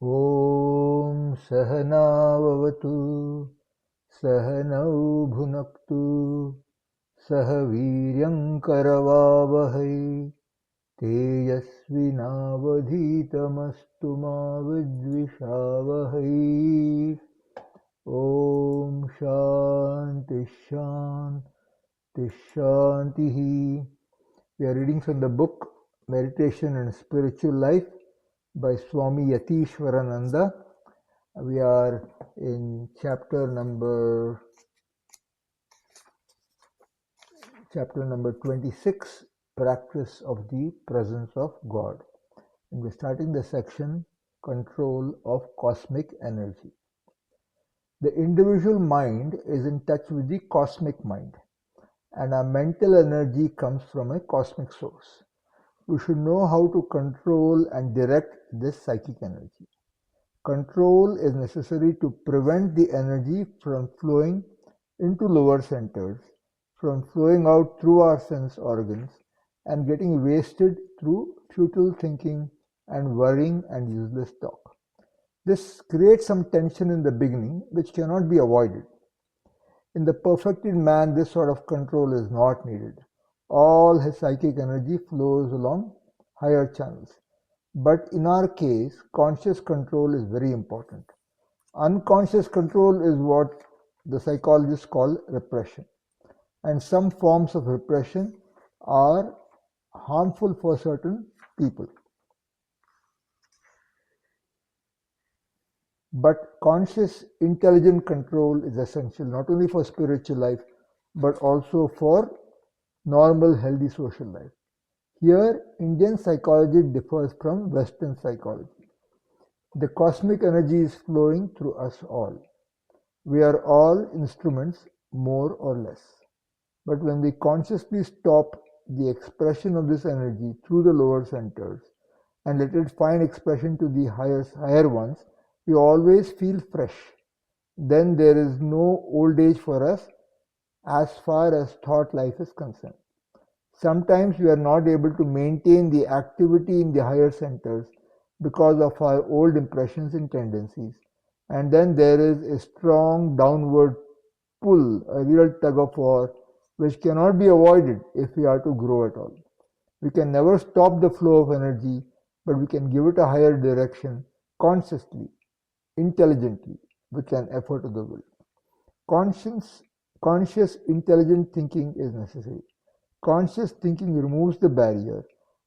ॐ सहनाववतु सहनौ भुनक्तु सह वीर्यङ्करवावहै तेजस्विनावधीतमस्तु मा विद्विषावहै। ॐ शान्ति शान्ति शान्तिः. We are reading from the book Meditation and Spiritual Life by Swami Yatiswarananda. We are in chapter number 26, Practice of the Presence of God. And we're starting the section, Control of Cosmic Energy. The individual mind is in touch with the cosmic mind, and our mental energy comes from a cosmic source. We should know how to control and direct this psychic energy. Control is necessary to prevent the energy from flowing into lower centers, from flowing out through our sense organs and getting wasted through futile thinking and worrying and useless talk. This creates some tension in the beginning which cannot be avoided. In the perfected man, this sort of control is not needed. All his psychic energy flows along higher channels. But in our case, conscious control is very important. Unconscious control is what the psychologists call repression. And some forms of repression are harmful for certain people. But conscious, intelligent control is essential not only for spiritual life, but also for normal, healthy social life. Here, Indian psychology differs from Western psychology. The cosmic energy is flowing through us all. We are all instruments, more or less. But when we consciously stop the expression of this energy through the lower centers and let it find expression to the higher ones, we always feel fresh. Then there is no old age for us as far as thought life is concerned. Sometimes we are not able to maintain the activity in the higher centers because of our old impressions and tendencies. And then there is a strong downward pull, a real tug of war, which cannot be avoided if we are to grow at all. We can never stop the flow of energy, but we can give it a higher direction consciously, intelligently, with an effort of the will. Conscious, intelligent thinking is necessary. Conscious thinking removes the barrier,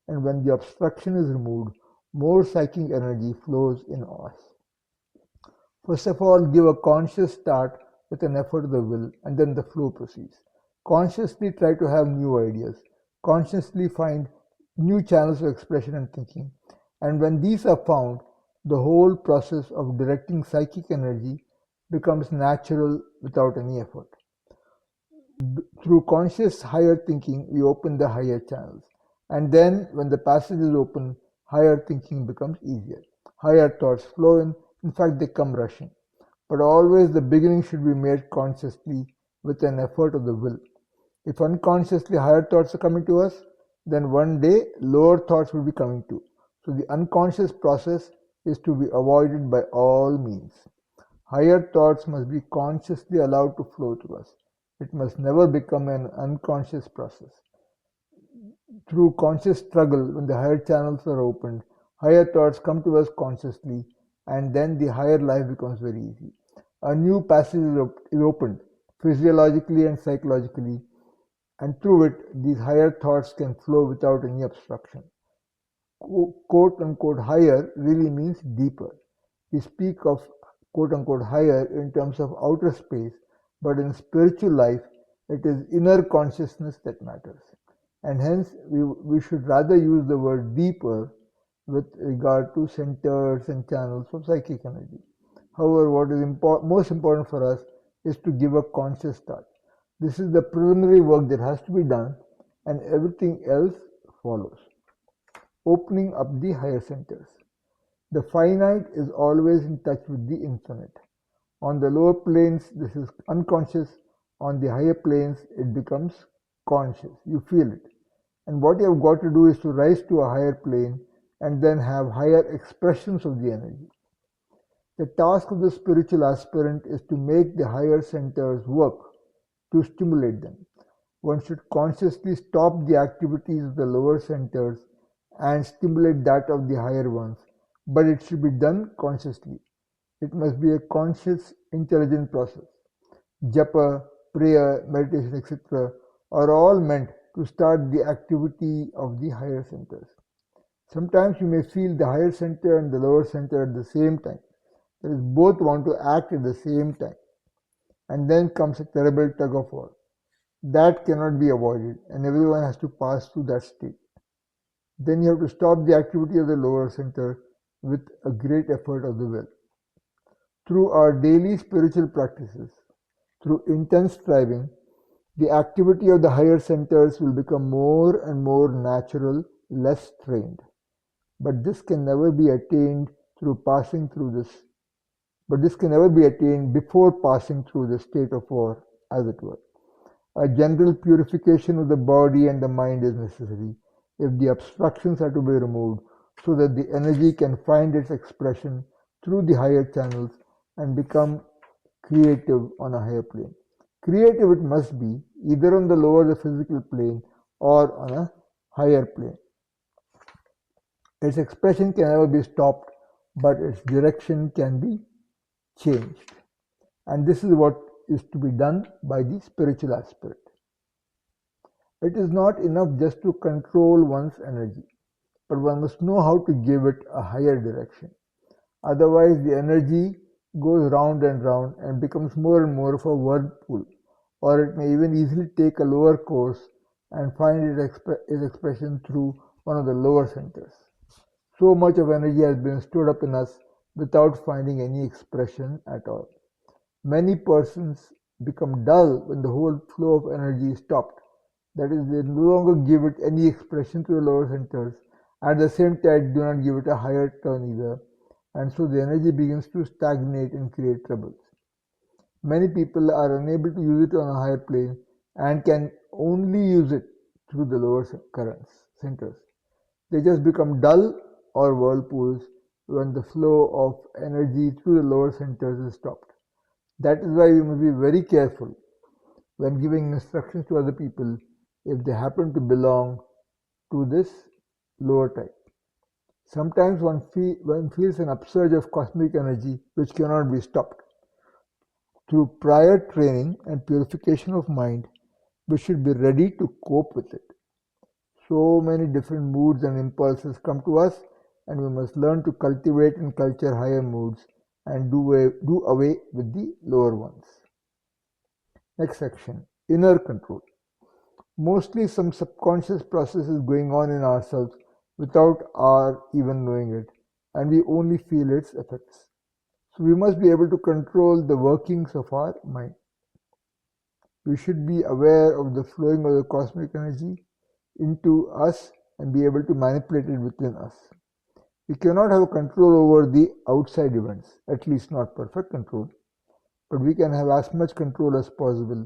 and when the obstruction is removed, more psychic energy flows in us. First of all, give a conscious start with an effort of the will, and then the flow proceeds. Consciously try to have new ideas. Consciously find new channels of expression and thinking. And when these are found, the whole process of directing psychic energy becomes natural without any effort. Through conscious higher thinking, we open the higher channels. And then, when the passage is open, higher thinking becomes easier. Higher thoughts flow in fact, they come rushing. But always the beginning should be made consciously with an effort of the will. If unconsciously higher thoughts are coming to us, then one day lower thoughts will be coming too. So the unconscious process is to be avoided by all means. Higher thoughts must be consciously allowed to flow to us. It must never become an unconscious process. Through conscious struggle, when the higher channels are opened, higher thoughts come to us consciously, and then the higher life becomes very easy. A new passage is opened, physiologically and psychologically, and through it, these higher thoughts can flow without any obstruction. Quote unquote higher really means deeper. We speak of quote unquote higher in terms of outer space, but in spiritual life, it is inner consciousness that matters. And hence, we should rather use the word deeper with regard to centers and channels of psychic energy. However, what is most important for us is to give a conscious start. This is the preliminary work that has to be done, and everything else follows. Opening up the higher centers. The finite is always in touch with the infinite. On the lower planes, this is unconscious. On the higher planes, it becomes conscious. You feel it. And what you have got to do is to rise to a higher plane and then have higher expressions of the energy. The task of the spiritual aspirant is to make the higher centers work, to stimulate them. One should consciously stop the activities of the lower centers and stimulate that of the higher ones, but it should be done consciously. It must be a conscious, intelligent process. Japa, prayer, meditation, etc. are all meant to start the activity of the higher centers. Sometimes you may feel the higher center and the lower center at the same time. That is, both want to act at the same time. And then comes a terrible tug of war. That cannot be avoided, and everyone has to pass through that state. Then you have to stop the activity of the lower center with a great effort of the will. Through our daily spiritual practices, through intense striving, the activity of the higher centers will become more and more natural, less strained. But this can never be attained through passing through this. But this can never be attained before passing through the state of war, as it were. A general purification of the body and the mind is necessary if the obstructions are to be removed so that the energy can find its expression through the higher channels and become creative on a higher plane. Creative it must be, either on the lower the physical plane or on a higher plane. Its expression can never be stopped, but its direction can be changed. And this is what is to be done by the spiritual aspirant. It is not enough just to control one's energy, but one must know how to give it a higher direction. Otherwise, the energy goes round and becomes more and more of a whirlpool, or it may even easily take a lower course and find its expression through one of the lower centers. So much of energy has been stored up in us without finding any expression at all. Many persons become dull when the whole flow of energy is stopped. That is, they no longer give it any expression to the lower centers. At the same time, do not give it a higher turn either. And so the energy begins to stagnate and create troubles. Many people are unable to use it on a higher plane and can only use it through the lower centers. They just become dull or whirlpools when the flow of energy through the lower centers is stopped. That is why we must be very careful when giving instructions to other people if they happen to belong to this lower type. Sometimes one feels an upsurge of cosmic energy which cannot be stopped. Through prior training and purification of mind, we should be ready to cope with it. So many different moods and impulses come to us, and we must learn to cultivate and culture higher moods and do away with the lower ones. Next section, inner control. Mostly some subconscious process is going on in ourselves without our even knowing it, and we only feel its effects. So we must be able to control the workings of our mind. We should be aware of the flowing of the cosmic energy into us and be able to manipulate it within us. We cannot have control over the outside events, at least not perfect control, but we can have as much control as possible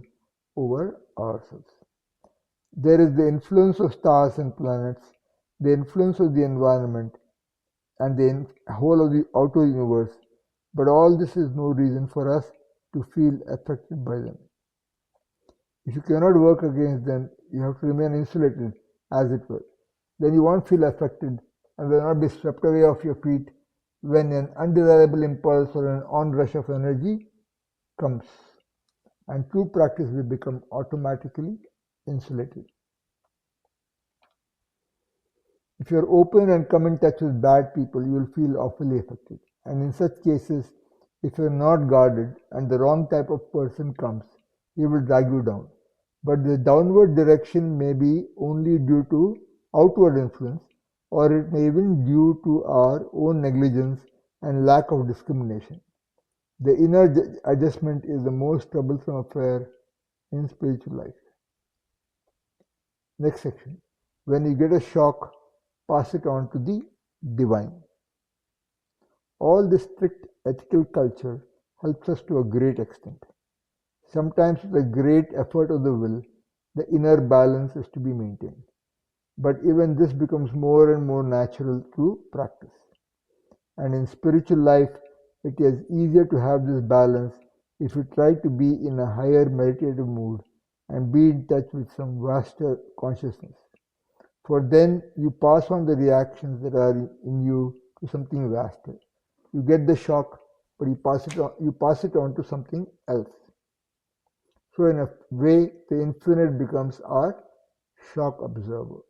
over ourselves. There is the influence of stars and planets, the influence of the environment, and the whole of the outer universe, but all this is no reason for us to feel affected by them. If you cannot work against them, you have to remain insulated, as it were. Then you won't feel affected and will not be swept away off your feet when an undesirable impulse or an onrush of energy comes. And through practice, we become automatically insulated. If you are open and come in touch with bad people, you will feel awfully affected. And in such cases, if you are not guarded and the wrong type of person comes, he will drag you down. But the downward direction may be only due to outward influence, or it may even be due to our own negligence and lack of discrimination. The inner adjustment is the most troublesome affair in spiritual life. Next section. When you get a shock, pass it on to the divine. All this strict ethical culture helps us to a great extent. Sometimes with a great effort of the will, the inner balance is to be maintained. But even this becomes more and more natural through practice. And in spiritual life, It is easier to have this balance if you try to be in a higher meditative mood and be in touch with some vaster consciousness. For then you pass on the reactions that are in you to something vaster. You get the shock, but you pass it on to something else. So in a way, the infinite becomes our shock absorber.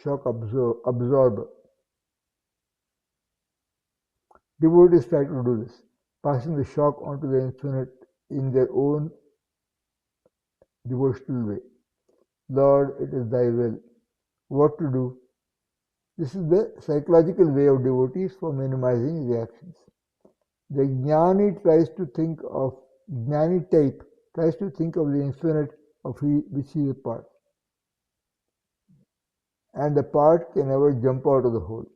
Absorber. Devotees try to do this, passing the shock onto the infinite in their own devotional way. Lord, it is thy will. What to do? This is the psychological way of devotees for minimizing reactions. The Jnani type tries to think of the infinite of which he is a part. And the part can never jump out of the whole.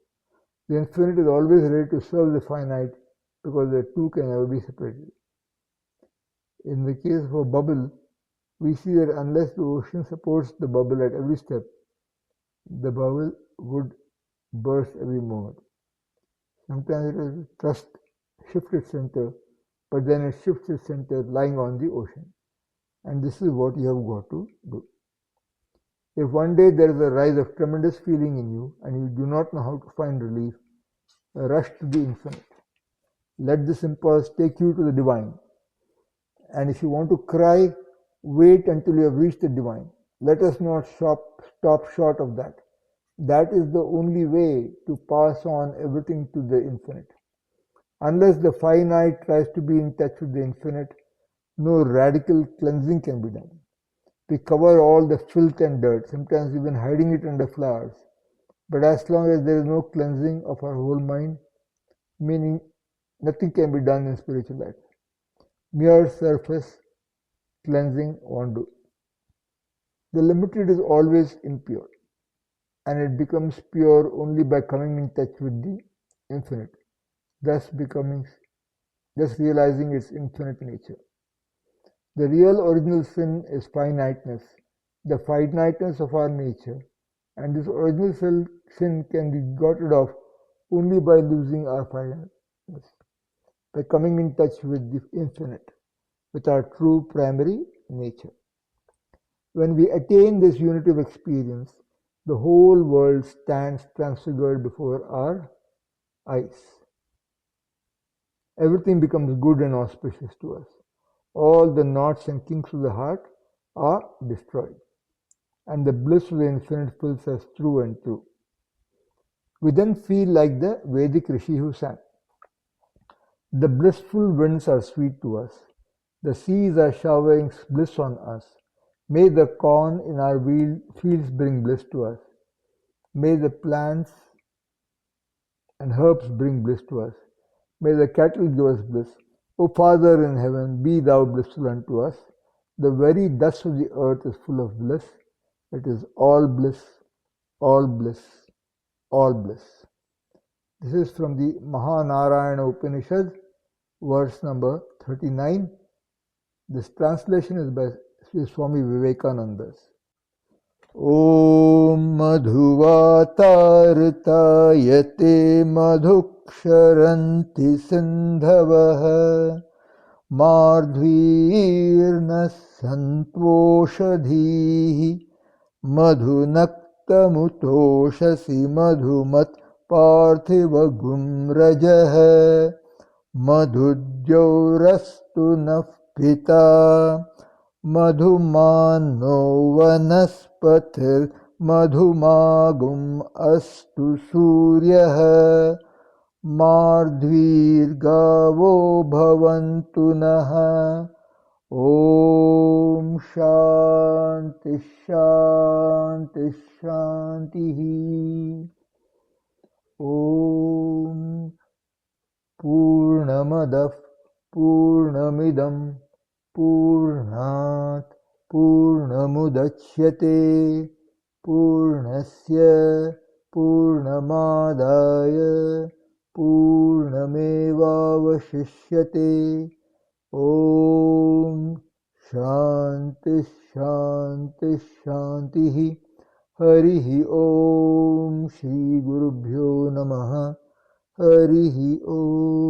The infinite is always ready to serve the finite because the two can never be separated. In the case of a bubble, we see that unless the ocean supports the bubble at every step, the bubble would burst every moment. Sometimes it has to shift its center, but then it shifts its center lying on the ocean. And this is what you have got to do. If one day there is a rise of tremendous feeling in you and you do not know how to find relief, rush to the infinite. Let this impulse take you to the divine. And if you want to cry, wait until you have reached the divine. Let us not stop short of that. That is the only way to pass on everything to the infinite. Unless the finite tries to be in touch with the infinite, no radical cleansing can be done. We cover all the filth and dirt, sometimes even hiding it under flowers. But as long as there is no cleansing of our whole mind, meaning nothing can be done in spiritual life. Mere surface cleansing won't do. The limited is always impure, and it becomes pure only by coming in touch with the infinite, thus realizing its infinite nature. The real original sin is finiteness, the finiteness of our nature, and this original sin can be got rid of only by losing our finiteness, by coming in touch with the infinite, with our true primary nature. When we attain this unity of experience, the whole world stands transfigured before our eyes. Everything becomes good and auspicious to us. All the knots and kinks of the heart are destroyed, and the bliss of the infinite fills us through and through. We then feel like the Vedic Rishi who sang. The blissful winds are sweet to us. The seas are showering bliss on us. May the corn in our fields bring bliss to us. May the plants and herbs bring bliss to us. May the cattle give us bliss. O Father in heaven, be thou blissful unto us. The very dust of the earth is full of bliss. It is all bliss, all bliss, all bliss. This is from the Mahanarayana Upanishad, verse number 39. This translation is by Sri Swami Vivekananda. Om madhuvatartayate madhuksharanti sindhavah mardhvirna santvoshadhihi madhunaktamutoshasi madhumat parthiva gumrajah madhujyaurastu nafpita madhumano vanaspatir madhumagum astu suryah mardhvirgavo bhavantu naha. Om Shanti Shanti Shanti. Om Purnamadav Purnamidam Purnat Purnamudachyate Purnasya Purnamadaya Purnamevavashishyate. Om Shanti Shanti Shanti. Harihi Om Shri Gurubhyo Namaha. Harihi Om.